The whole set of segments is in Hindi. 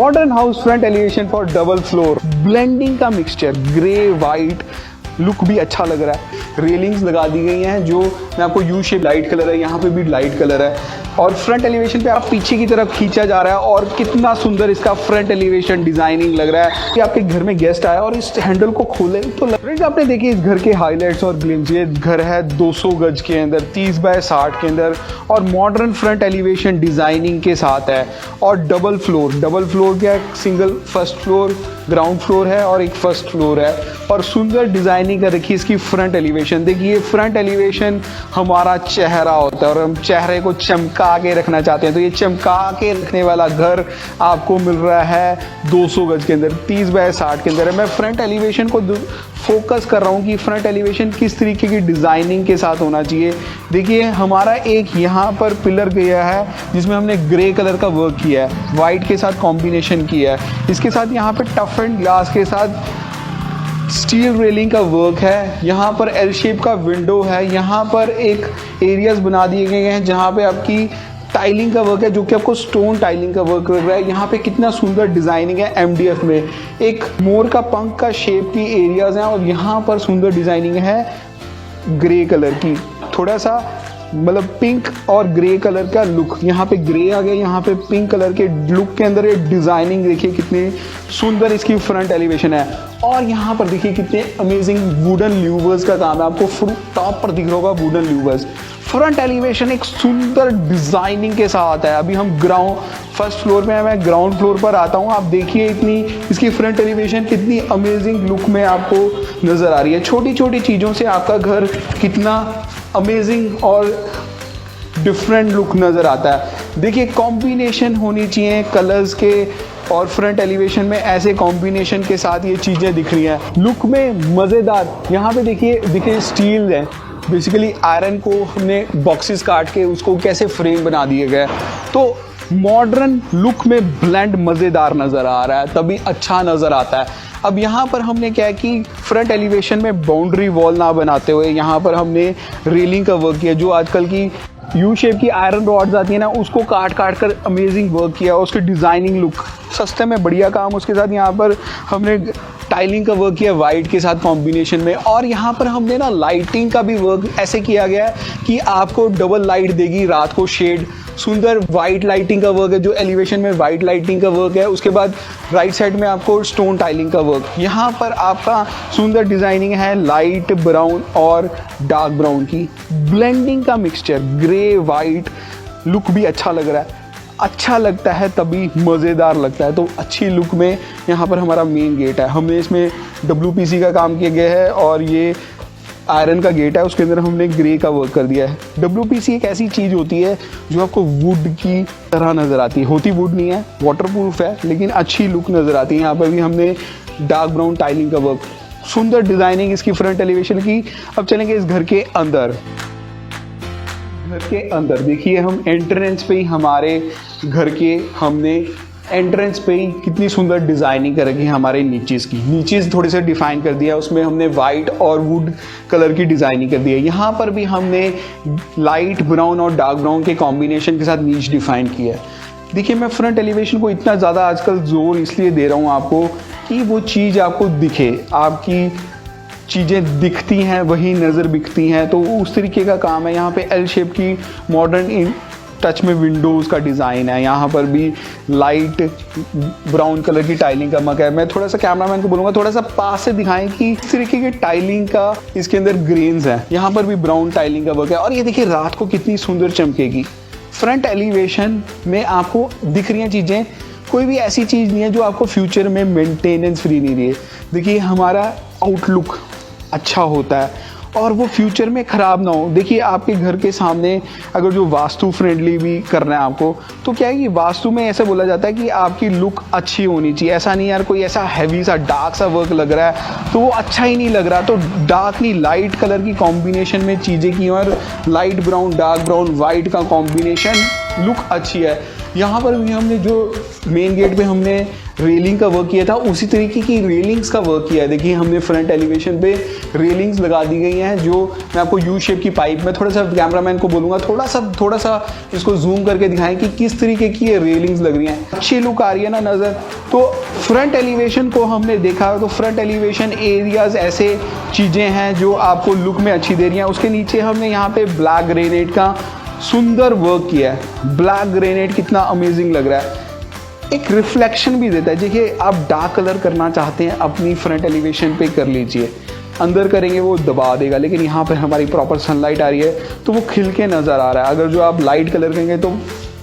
Modern house front elevation for double floor, blending का मिक्सचर, ग्रे वाइट लुक भी अच्छा लग रहा है। रेलिंग्स लगा दी गई हैं जो मैं आपको यू शेप, लाइट कलर है, यहाँ पे भी लाइट कलर है और फ्रंट एलिवेशन पे आप पीछे की तरफ खींचा जा रहा है और कितना सुंदर इसका फ्रंट एलिवेशन डिजाइनिंग लग रहा है कि आपके घर में गेस्ट आया और इस हैंडल को खोले तो फ्रेंड्स आपने देखिए इस घर के हाईलाइट्स और ग्लिम्स। ये घर है 200 गज के अंदर, 30 बाय 60 के अंदर और मॉडर्न फ्रंट एलिवेशन डिजाइनिंग के साथ है और डबल फ्लोर क्या, single first floor, ground floor है और एक फर्स्ट फ्लोर है और सुंदर डिजाइनिंग कर रखी है इसकी फ्रंट एलिवेशन। देखिए फ्रंट एलिवेशन हमारा चेहरा होता है और हम चेहरे को चमका के रखना चाहते हैं तो ये चमका के रखने वाला घर आपको मिल रहा है 200 गज के अंदर, 30 बाय 60 के अंदर है। मैं फ्रंट एलिवेशन को फोकस कर रहा हूँ कि फ्रंट एलिवेशन किस तरीके की डिजाइनिंग के साथ होना चाहिए। देखिए हमारा एक यहाँ पर पिलर गया है जिसमें हमने ग्रे कलर का वर्क किया है, वाइट के साथ कॉम्बिनेशन किया है। इसके साथ यहाँ पे टफ एंड ग्लास के साथ स्टील रेलिंग का वर्क है। यहाँ पर एल शेप का विंडो है। यहाँ पर एक एरियाज बना दिए गए हैं जहाँ पे आपकी टाइलिंग का वर्क है जो कि आपको स्टोन टाइलिंग का वर्क लग रहा है। यहाँ पे कितना सुंदर डिजाइनिंग है एमडीएफ में, एक मोर का पंख का शेप की एरियाज हैं और यहाँ पर सुंदर डिजाइनिंग है ग्रे कलर की, थोड़ा सा मतलब पिंक और ग्रे कलर का लुक। यहाँ पे ग्रे आ गया, यहाँ पे पिंक कलर के लुक के अंदर ये डिजाइनिंग देखिए कितनी सुंदर इसकी फ्रंट एलिवेशन है। और यहाँ पर देखिए कितने अमेजिंग वुडन ल्यूवर्स का काम है, आपको टॉप पर दिख रहा होगा वुडन ल्यूवर्स। फ्रंट एलिवेशन एक सुंदर डिजाइनिंग के साथ है। अभी हम फर्स्ट फ्लोर में है, मैं ग्राउंड फ्लोर पर आता हूँ। आप देखिए इतनी इसकी फ्रंट एलिवेशन कितनी अमेजिंग लुक में आपको नजर आ रही है। छोटी छोटी चीज़ों से आपका घर कितना अमेजिंग और डिफरेंट लुक नज़र आता है। देखिए कॉम्बिनेशन होनी चाहिए कलर्स के और फ्रंट एलिवेशन में ऐसे कॉम्बिनेशन के साथ ये चीज़ें दिख रही हैं लुक में मज़ेदार। यहाँ पे देखिए स्टील है, बेसिकली आयरन को हमने बॉक्सेस काट के उसको कैसे फ्रेम बना दिए गए तो मॉडर्न लुक में ब्लेंड मज़ेदार नज़र आ रहा है, तभी अच्छा नज़र आता है। अब यहाँ पर हमने क्या है कि फ्रंट एलिवेशन में बाउंड्री वॉल ना बनाते हुए यहाँ पर हमने रेलिंग का वर्क किया जो आजकल की यू शेप की आयरन रॉड्स आती है ना, उसको काट कर अमेजिंग वर्क किया, उसकी डिज़ाइनिंग लुक सस्ते में बढ़िया काम। उसके साथ यहाँ पर हमने टाइलिंग का वर्क किया वाइट के साथ कॉम्बिनेशन में और यहाँ पर हमने ना लाइटिंग का भी वर्क ऐसे किया गया है कि आपको डबल लाइट देगी रात को शेड। सुंदर वाइट लाइटिंग का वर्क है जो एलिवेशन में वाइट लाइटिंग का वर्क है। उसके बाद राइट साइड में आपको स्टोन टाइलिंग का वर्क। यहाँ पर आपका सुंदर डिजाइनिंग है लाइट ब्राउन और डार्क ब्राउन की, ब्लेंडिंग का मिक्सचर, ग्रे वाइट लुक भी अच्छा लग रहा है। अच्छा लगता है तभी मज़ेदार लगता है, तो अच्छी लुक में यहाँ पर हमारा मेन गेट है। हमने इसमें WPC का काम किया गया है और ये आयरन का गेट है, उसके अंदर हमने ग्रे का वर्क कर दिया है। WPC एक ऐसी चीज़ होती है जो आपको वुड की तरह नज़र आती है, होती वुड नहीं है, वाटरप्रूफ है लेकिन अच्छी लुक नज़र आती है। यहाँ पर भी हमने डार्क ब्राउन टाइलिंग का वर्क, सुंदर डिज़ाइनिंग इसकी फ्रंट एलिवेशन की। अब चलेंगे इस घर के अंदर। घर के अंदर देखिए हम एंट्रेंस पे ही हमारे घर के हमने एंट्रेंस पे ही कितनी सुंदर डिज़ाइनिंग कर रखी है हमारे नीचेस की। नीचेस थोड़े से डिफाइन कर दिया, उसमें हमने वाइट और वुड कलर की डिज़ाइनिंग कर दी है। यहाँ पर भी हमने लाइट ब्राउन और डार्क ब्राउन के कॉम्बिनेशन के साथ नीच डिफाइन किया है। देखिए मैं फ्रंट एलिवेशन को इतना ज़्यादा आजकल जोर इसलिए दे रहा हूँ आपको कि वो चीज़ आपको दिखे, आपकी चीज़ें दिखती हैं वही नज़र बिकती हैं, तो उस तरीके का काम है। यहाँ पे एल शेप की मॉडर्न इन टच में विंडोज़ का डिज़ाइन है। यहाँ पर भी लाइट ब्राउन कलर की टाइलिंग का मक है। मैं थोड़ा सा कैमरामैन को बोलूँगा थोड़ा सा पास से दिखाएं कि इस तरीके की टाइलिंग का इसके अंदर ग्रेन्स है। यहाँ पर भी ब्राउन टाइलिंग का वर्क है और ये देखिए रात को कितनी सुंदर चमकेगी। फ्रंट एलिवेशन में आपको दिख रही हैं चीज़ें, कोई भी ऐसी चीज़ नहीं है जो आपको फ्यूचर में मेंटेनेंस फ्री नहीं रही है। देखिए हमारा आउटलुक अच्छा होता है और वो फ्यूचर में ख़राब ना हो। देखिए आपके घर के सामने अगर जो वास्तु फ्रेंडली भी करना है आपको, तो क्या है कि वास्तु में ऐसा बोला जाता है कि आपकी लुक अच्छी होनी चाहिए। ऐसा नहीं यार कोई ऐसा हैवी सा डार्क सा वर्क लग रहा है तो वो अच्छा ही नहीं लग रहा, तो डार्क नहीं लाइट कलर की कॉम्बिनेशन में चीज़ें की और light brown dark brown white का कॉम्बिनेशन लुक अच्छी है। यहाँ पर भी हमने जो मेन गेट पे हमने रेलिंग का वर्क किया था उसी तरीके की रेलिंग्स का वर्क किया है। देखिए हमने फ्रंट एलिवेशन पे रेलिंग्स लगा दी गई हैं, जो मैं आपको यू शेप की पाइप में थोड़ा सा कैमरामैन को बोलूँगा थोड़ा सा इसको जूम करके दिखाएं कि किस तरीके की ये रेलिंग्स लग रही हैं। अच्छी लुक आ रही है ना नज़र। तो फ्रंट एलिवेशन को हमने देखा तो फ्रंट एलिवेशन एरियाज ऐसे चीज़ें हैं जो आपको लुक में अच्छी दे रही हैं। उसके नीचे हमने यहाँ पे ब्लैक ग्रेनाइट का सुंदर वर्क किया है। ब्लैक ग्रेनाइट कितना अमेजिंग लग रहा है, एक रिफ्लेक्शन भी देता है। देखिए आप डार्क कलर करना चाहते हैं अपनी फ्रंट एलिवेशन पे कर लीजिए, अंदर करेंगे वो दबा देगा, लेकिन यहाँ पर हमारी प्रॉपर सनलाइट आ रही है तो वो खिल के नज़र आ रहा है। अगर जो आप लाइट कलर करेंगे तो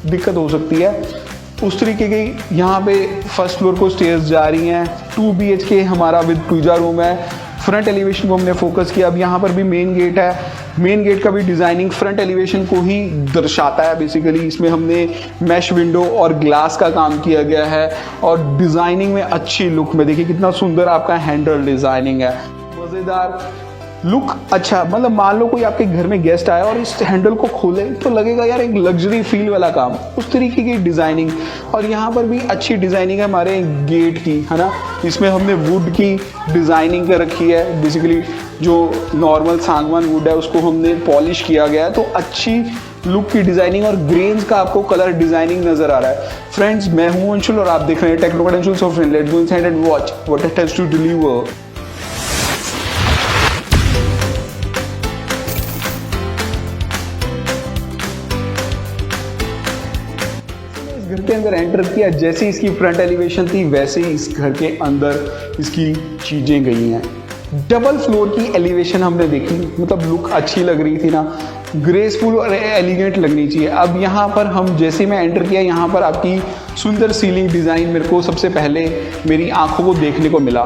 दिक्कत हो सकती है। उस तरीके की यहाँ पे फर्स्ट फ्लोर को स्टेयर्स जा रही हैं। 2 BHK हमारा विद पूजा रूम है। फ्रंट एलिवेशन को हमने फोकस किया। अब यहाँ पर भी मेन गेट है। मेन गेट का भी डिज़ाइनिंग फ्रंट एलिवेशन को ही दर्शाता है बेसिकली। इसमें हमने मैश विंडो और ग्लास का काम किया गया है और डिज़ाइनिंग में अच्छी लुक में देखिए कितना सुंदर आपका हैंडल डिज़ाइनिंग है, मज़ेदार लुक। अच्छा मतलब मान लो कोई आपके घर में गेस्ट आया और इस हैंडल को खोले तो लगेगा यार एक लग्जरी फील वाला काम, उस तरीके की डिज़ाइनिंग। और यहाँ पर भी अच्छी डिज़ाइनिंग है हमारे गेट की, है ना। इसमें हमने वुड की डिज़ाइनिंग कर रखी है। बेसिकली जो नॉर्मल सागवान वुड है उसको हमने पॉलिश किया गया है, तो अच्छी लुक की डिज़ाइनिंग और ग्रेन्स का आपको कलर डिज़ाइनिंग नज़र आ रहा है। फ्रेंड्स मैं हूँ अंशुल और आप देख रहे हैं techno credentials of friend. Let's go inside and watch what it has to deliver. घर के अंदर एंटर किया, जैसे इसकी फ्रंट एलिवेशन थी वैसे ही इस घर के अंदर इसकी चीज़ें गई हैं। डबल फ्लोर की एलिवेशन हमने देखी, मतलब लुक अच्छी लग रही थी ना, ग्रेसफुल और एलिगेंट लगनी चाहिए। अब यहाँ पर हम जैसे मैं एंटर किया, यहाँ पर आपकी सुंदर सीलिंग डिज़ाइन मेरे को सबसे पहले मेरी आंखों को देखने को मिला।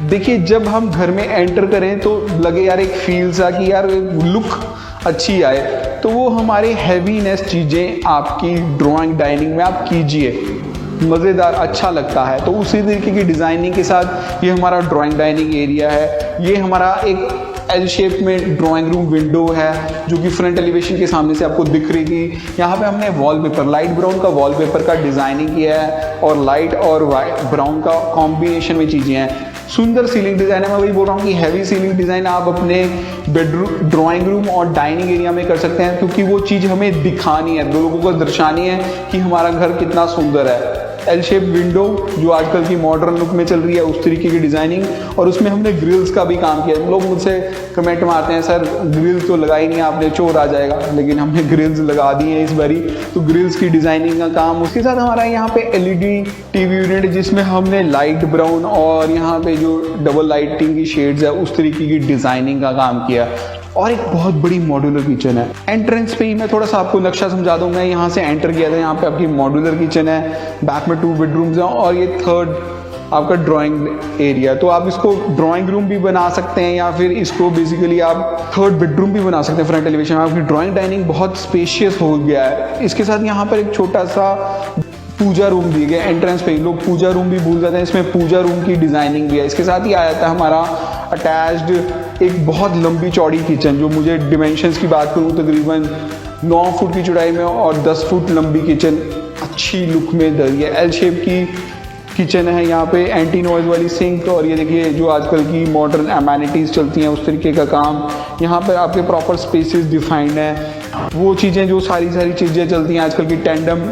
देखिए जब हम घर में एंटर करें तो लगे यार एक फील सा कि यार लुक अच्छी आए, तो वो हमारे हैवीनेस चीज़ें आपकी ड्राइंग डाइनिंग में आप कीजिए, मज़ेदार अच्छा लगता है। तो उसी तरीके की डिज़ाइनिंग के साथ ये हमारा ड्राइंग डाइनिंग एरिया है। ये हमारा एक एल शेप में ड्राइंग रूम विंडो है जो कि फ्रंट एलिवेशन के सामने से आपको दिख रही थी। यहाँ पे हमने वॉलपेपर लाइट ब्राउन का वॉलपेपर का डिज़ाइनिंग किया है और लाइट और वाइट ब्राउन का कॉम्बिनेशन में चीज़ें हैं। सुंदर सीलिंग डिज़ाइन है। मैं वही बोल रहा हूँ कि हैवी सीलिंग डिज़ाइन आप अपने बेडरूम ड्राइंग रूम और डाइनिंग एरिया में कर सकते हैं, क्योंकि वो चीज़ हमें दिखानी है, लोगों को दर्शानी है कि हमारा घर कितना सुंदर है। एल शेप विंडो जो आजकल की मॉडर्न लुक में चल रही है उस तरीके की डिज़ाइनिंग, और उसमें हमने ग्रिल्स का भी काम किया। लोग मुझसे कमेंट मारते हैं सर ग्रिल्स तो लगाई नहीं आपने, चोर आ जाएगा, लेकिन हमने ग्रिल्स लगा दी हैं इस बारी। तो ग्रिल्स की डिज़ाइनिंग का काम, उसके साथ हमारा यहाँ पे एलईडी टीवी यूनिट जिसमें हमने लाइट ब्राउन और यहाँ पे जो डबल लाइटिंग की शेड्स है उस तरीके की डिज़ाइनिंग का काम किया। और एक बहुत बड़ी मॉड्यूलर किचन है। एंट्रेंस पे ही मैं थोड़ा सा आपको नक्शा समझा दूँ। मैं यहाँ से एंटर किया था, यहाँ पे आपकी मॉड्यूलर किचन है, बैक में 2 बेडरूम्स हैं और ये 3rd आपका ड्राइंग एरिया। तो आप इसको ड्राइंग रूम भी बना सकते हैं या फिर इसको बेसिकली आप 3rd बेडरूम भी बना सकते हैं। फ्रंट एलिवेशन आपकी ड्राइंग डाइनिंग बहुत स्पेशियस हो गया है। इसके साथ यहाँ पर एक छोटा सा पूजा रूम दिए गए एंट्रेंस पे। लोग पूजा रूम भी भूल जाते हैं, इसमें पूजा रूम की डिज़ाइनिंग भी है। इसके साथ ही आया था हमारा अटैच्ड एक बहुत लंबी चौड़ी किचन, जो मुझे डिमेंशंस की बात करूँ तकरीबन 9 फुट की चौड़ाई में और 10 फुट लंबी किचन अच्छी लुक में दे रही है। एल शेप की किचन है। यहाँ पे एंटी नॉइज वाली सिंक और ये देखिए जो आजकल की मॉडर्न एमेनिटीज़ चलती हैं उस तरीके का काम। यहाँ पर आपके प्रॉपर स्पेसेस डिफाइंड हैं, वो चीज़ें जो सारी चीज़ें चलती हैं आजकल की टेंडम।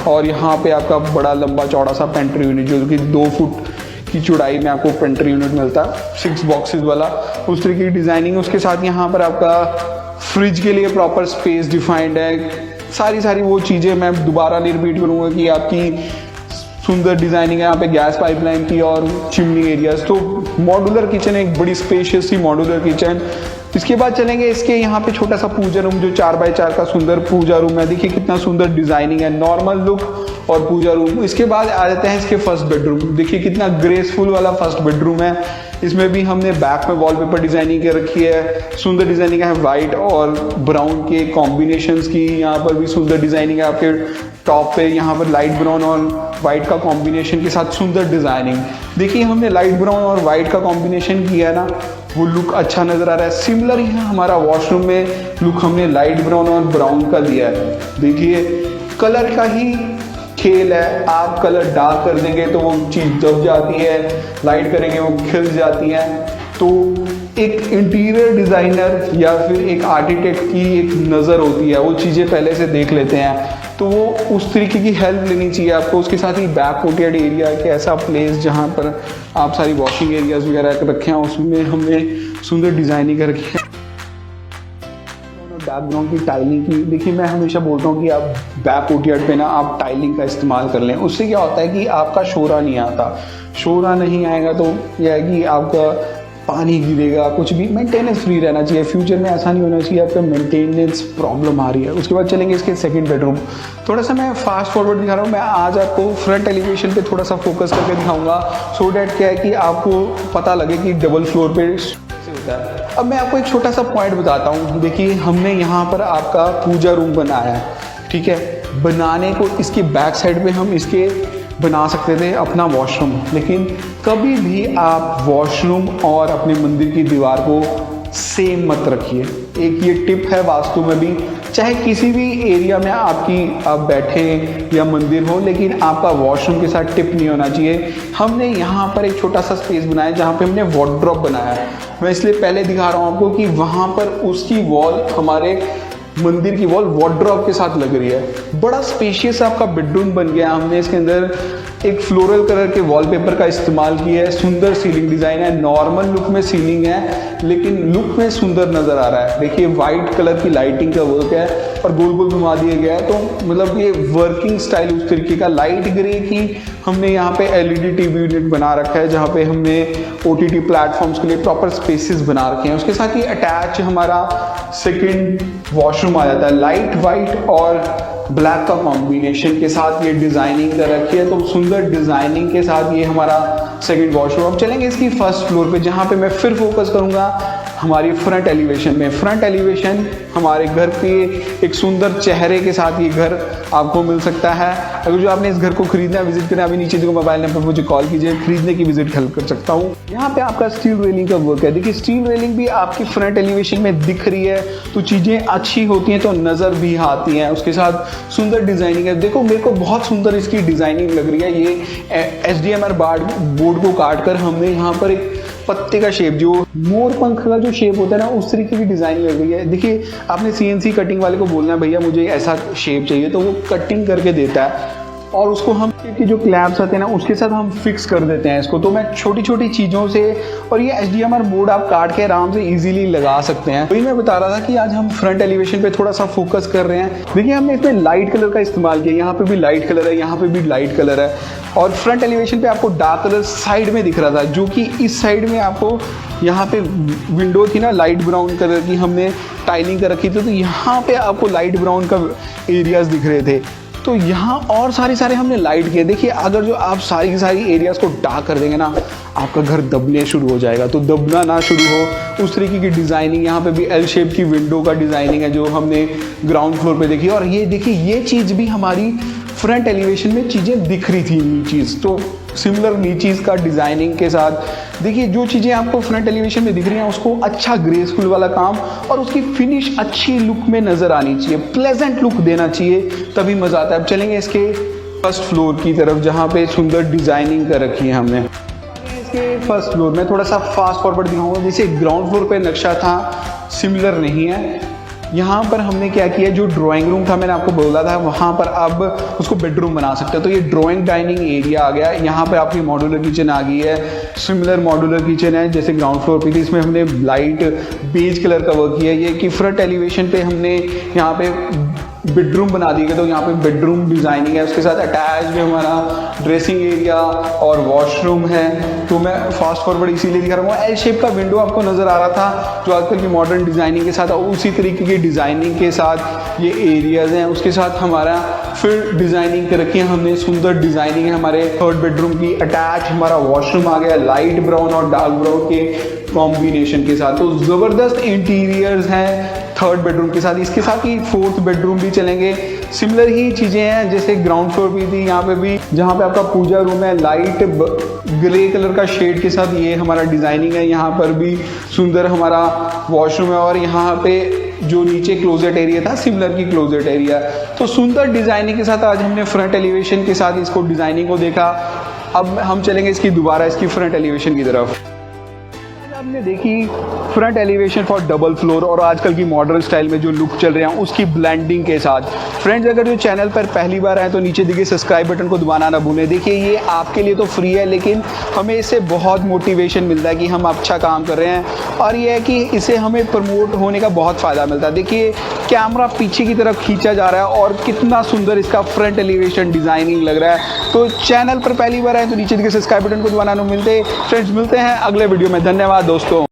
और यहाँ पे आपका बड़ा लंबा चौड़ा सा पेंट्री यूनिट जो कि 2 फुट की चौड़ाई में आपको पेंट्री यूनिट मिलता है, 6 बॉक्सेस वाला, उस तरीके की डिज़ाइनिंग। उसके साथ यहाँ पर आपका फ्रिज के लिए प्रॉपर स्पेस डिफाइंड है। सारी वो चीज़ें मैं दोबारा नहीं रिपीट करूँगा कि आपकी सुंदर डिज़ाइनिंग है। यहाँ पे गैस पाइपलाइन की और चिमनी एरियाज। तो मॉड्यूलर किचन, एक बड़ी स्पेशियस सी मॉड्यूलर किचन। इसके बाद चलेंगे इसके यहाँ पे छोटा सा पूजा रूम जो 4x4 का सुंदर पूजा रूम है। देखिए कितना सुंदर डिज़ाइनिंग है, नॉर्मल लुक और पूजा रूम। इसके बाद आ जाते हैं इसके फर्स्ट बेडरूम। देखिए कितना ग्रेसफुल वाला फर्स्ट बेडरूम है। इसमें भी हमने बैक में वॉलपेपर डिज़ाइनिंग कर रखी है, सुंदर डिज़ाइनिंग है वाइट और ब्राउन के कॉम्बिनेशंस की। यहाँ पर भी सुंदर डिज़ाइनिंग है। आपके टॉप पे यहाँ पर लाइट ब्राउन और वाइट का कॉम्बिनेशन के साथ सुंदर डिज़ाइनिंग। देखिए हमने लाइट ब्राउन और वाइट का कॉम्बिनेशन किया है ना, वो लुक अच्छा नज़र आ रहा है। सिमिलर ही हमारा वॉशरूम में लुक हमने लाइट ब्राउन और ब्राउन का दिया है। देखिए कलर का ही खेल है, आप कलर डार्क कर देंगे तो वो चीज़ दब जाती है, लाइट करेंगे वो खिल जाती है। तो एक इंटीरियर डिज़ाइनर या फिर एक आर्किटेक्ट की एक नज़र होती है, वो चीज़ें पहले से देख लेते हैं, तो वो उस तरीके की हेल्प लेनी चाहिए आपको। उसके साथ ही बैक कोर्टयार्ड एरिया एक ऐसा प्लेस जहाँ पर आप सारी वॉशिंग एरियाज वगैरह रखे हैं, उसमें हमने सुंदर डिज़ाइनिंग कर रखी है। बैकग्राउंड की टाइलिंग की, देखिए मैं हमेशा बोलता हूँ कि आप बैक कोर्टयार्ड पे ना आप टाइलिंग का इस्तेमाल कर लें। उससे क्या होता है कि आपका शोरा नहीं आता, शोरा नहीं आएगा तो यह है कि आपका पानी गिरेगा, कुछ भी मेंटेनेंस फ्री रहना चाहिए। फ्यूचर में ऐसा नहीं होना चाहिए आपका मेंटेनेंस प्रॉब्लम आ रही है। उसके बाद चलेंगे इसके सेकंड बेडरूम। थोड़ा सा मैं फास्ट फॉरवर्ड दिखा रहा हूँ, मैं आज आपको फ्रंट एलिवेशन पे थोड़ा सा फोकस करके दिखाऊंगा, सो डैट क्या है कि आपको पता लगे कि डबल फ्लोर पे कैसे होता है। अब मैं आपको एक छोटा सा पॉइंट बताता हूँ। देखिए हमने यहाँ पर आपका पूजा रूम बनाया है, ठीक है। बनाने को इसके बैक साइड में हम इसके बना सकते थे अपना वॉशरूम, लेकिन कभी भी आप वॉशरूम और अपने मंदिर की दीवार को सेम मत रखिए। एक ये टिप है वास्तु में भी, चाहे किसी भी एरिया में आप बैठे या मंदिर हो, लेकिन आपका वॉशरूम के साथ टिप नहीं होना चाहिए। हमने यहाँ पर एक छोटा सा स्पेस बनाया जहाँ पे हमने वार्डरोब बनाया है। मैं इसलिए पहले दिखा रहा हूँ आपको कि वहाँ पर उसकी वॉल हमारे मंदिर की वॉल वार्डरोब के साथ लग रही है। बड़ा स्पेशियस आपका बेडरूम बन गया। हमने इसके अंदर एक फ्लोरल कलर के वॉलपेपर का इस्तेमाल किया है। सुंदर सीलिंग डिज़ाइन है, नॉर्मल लुक में सीलिंग है लेकिन लुक में सुंदर नज़र आ रहा है। देखिए वाइट कलर की लाइटिंग का वर्क है और गोल गोल घुमा दिया गया है, तो मतलब ये वर्किंग स्टाइल उस तरीके का। लाइट ग्रे की हमने यहाँ पे एलईडी टीवी यूनिट बना रखा है, जहाँ पे हमने ओटीटी प्लेटफॉर्म्स के लिए प्रॉपर स्पेसेस बना रखे हैं। उसके साथ ही अटैच हमारा सेकेंड वॉशरूम आ जाता है। लाइट वाइट और ब्लैक का कॉम्बिनेशन के साथ ये डिज़ाइनिंग कर रखी है, तो सुंदर डिज़ाइनिंग के साथ ये हमारा सेकंड वॉशरूम। अब चलेंगे इसकी फर्स्ट फ्लोर पे, जहाँ पे मैं फिर फोकस करूँगा हमारी फ्रंट एलिवेशन में। फ्रंट एलिवेशन हमारे घर के एक सुंदर चेहरे के साथ ये घर आपको मिल सकता है। अगर जो आपने इस घर को खरीदना है, विजिट करना है, अभी नीचे जो मोबाइल नंबर पर मुझे कॉल कीजिए, खरीदने की विजिट हेल्प कर सकता हूँ। यहाँ पे आपका स्टील रेलिंग का वर्क है। देखिए स्टील रेलिंग भी आपकी फ्रंट एलिवेशन में दिख रही है तो चीज़ें अच्छी होती हैं, तो नज़र भी आती हैं। उसके साथ सुंदर डिज़ाइनिंग है। देखो मेरे को बहुत सुंदर इसकी डिज़ाइनिंग लग रही है। ये HDMR बोर्ड को काट कर हमने यहाँ पर एक पत्ते का शेप, जो मोर पंख का जो शेप होता है ना, उस तरीके की डिज़ाइन लग रही है। देखिए आपने CNC कटिंग वाले को बोलना है भैया मुझे ऐसा शेप चाहिए, तो वो कटिंग करके देता है और उसको हम की जो क्लैम्प्स आते हैं ना उसके साथ हम फिक्स कर देते हैं इसको। तो मैं छोटी छोटी चीज़ों से, और ये HDMR बोर्ड आप काट के आराम से इजीली लगा सकते हैं। वही मैं बता रहा था कि आज हम फ्रंट एलिवेशन पे थोड़ा सा फोकस कर रहे हैं। देखिए हमने इसमें लाइट कलर का इस्तेमाल किया, यहाँ पे भी लाइट कलर है, यहाँ पे भी लाइट कलर है, और फ्रंट एलिवेशन पे आपको डार्क कलर साइड में दिख रहा था, जो कि इस साइड में आपको यहाँ पे विंडो थी ना लाइट ब्राउन कलर की, हमने टाइलिंग कर रखी थी, तो यहाँ पे आपको लाइट ब्राउन का एरियाज दिख रहे थे। तो यहाँ और सारे हमने लाइट किए। देखिए अगर जो आप सारी की सारी एरियाज को डार्क कर देंगे ना, आपका घर दबने शुरू हो जाएगा। तो दबना ना शुरू हो उस तरीके की डिज़ाइनिंग। यहाँ पे भी L शेप की विंडो का डिज़ाइनिंग है जो हमने ग्राउंड फ्लोर पे देखी, और ये देखिए ये चीज़ भी हमारी फ्रंट एलिवेशन में चीज़ें दिख रही थी नीचीज़। तो सिमिलर नीचीज़ का डिज़ाइनिंग के साथ देखिए जो चीज़ें आपको फ्रंट एलिवेशन में दिख रही हैं उसको अच्छा ग्रेसफुल वाला काम और उसकी फिनिश अच्छी लुक में नज़र आनी चाहिए, प्लेजेंट लुक देना चाहिए, तभी मज़ा आता है। अब चलेंगे इसके फर्स्ट फ्लोर की तरफ, जहाँ पे सुंदर डिज़ाइनिंग कर रखी है हमने। इसके फर्स्ट फ्लोर में थोड़ा सा फास्ट फॉरवर्ड दिखाऊंगा। जैसे ग्राउंड फ्लोर पे नक्शा था, सिमिलर नहीं है। यहाँ पर हमने क्या किया, जो ड्राइंग रूम था मैंने आपको बोला था, वहाँ पर अब उसको बेडरूम बना सकते हैं। तो ये ड्राइंग डाइनिंग एरिया आ गया। यहाँ पर आपकी मॉड्यूलर किचन आ गई है, सिमिलर मॉड्यूलर किचन है जैसे ग्राउंड फ्लोर पे थी। इसमें हमने लाइट बेज कलर का वर्क किया है। ये कि फ्रंट एलिवेशन पे हमने यहाँ पे बेडरूम बना दिए गए, तो यहाँ पे बेडरूम डिज़ाइनिंग है। उसके साथ अटैच भी हमारा ड्रेसिंग एरिया और वॉशरूम है। तो मैं फास्ट फॉरवर्ड इसीलिए दिखा रहा हूँ। L शेप का विंडो आपको नज़र आ रहा था जो आजकल की मॉडर्न डिज़ाइनिंग के साथ, उसी तरीके की डिज़ाइनिंग के साथ ये एरियाज़ हैं। उसके साथ हमारा फिर डिज़ाइनिंग कर रखी है हमने, सुंदर डिज़ाइनिंग है हमारे थर्ड बेडरूम की। अटैच हमारा वॉशरूम आ गया, लाइट ब्राउन और डार्क ब्राउन के कॉम्बिनेशन के साथ। तो ज़बरदस्त इंटीरियर्स हैं थर्ड बेडरूम के साथ। इसके साथ ही फोर्थ बेडरूम भी चलेंगे, सिमिलर ही चीज़ें हैं जैसे ग्राउंड फ्लोर पे थी, यहाँ पे भी जहाँ पे आपका पूजा रूम है लाइट ग्रे कलर का शेड के साथ ये हमारा डिज़ाइनिंग है। यहाँ पर भी सुंदर हमारा वॉशरूम है और यहाँ पे जो नीचे क्लोजेट एरिया था सिमिलर की क्लोजेट एरिया। तो सुंदर डिज़ाइनिंग के साथ आज हमने फ्रंट एलिवेशन के साथ इसको डिज़ाइनिंग को देखा। अब हम चलेंगे इसकी फ्रंट एलिवेशन की तरफ। हमने देखी front elevation for double floor और आजकल की मॉडर्न स्टाइल में जो लुक चल रहे हैं उसकी ब्लेंडिंग के साथ। फ्रेंड्स, अगर जो चैनल पर पहली बार आए तो नीचे दिखे सब्सक्राइब बटन को दबाना ना भूलें। देखिए ये आपके लिए तो फ्री है, लेकिन हमें इससे बहुत मोटिवेशन मिलता है कि हम अच्छा काम कर रहे हैं और ये है कि इससे हमें प्रमोट होने का बहुत फ़ायदा मिलता है। देखिए कैमरा पीछे की तरफ खींचा जा रहा है और कितना सुंदर इसका फ्रंट एलिवेशन डिज़ाइनिंग लग रहा है। तो चैनल पर पहली बार आए तो नीचे दिखे सब्सक्राइब बटन को दबाना ना मिलते। फ्रेंड्स, मिलते हैं अगले वीडियो में। धन्यवाद दोस्तों।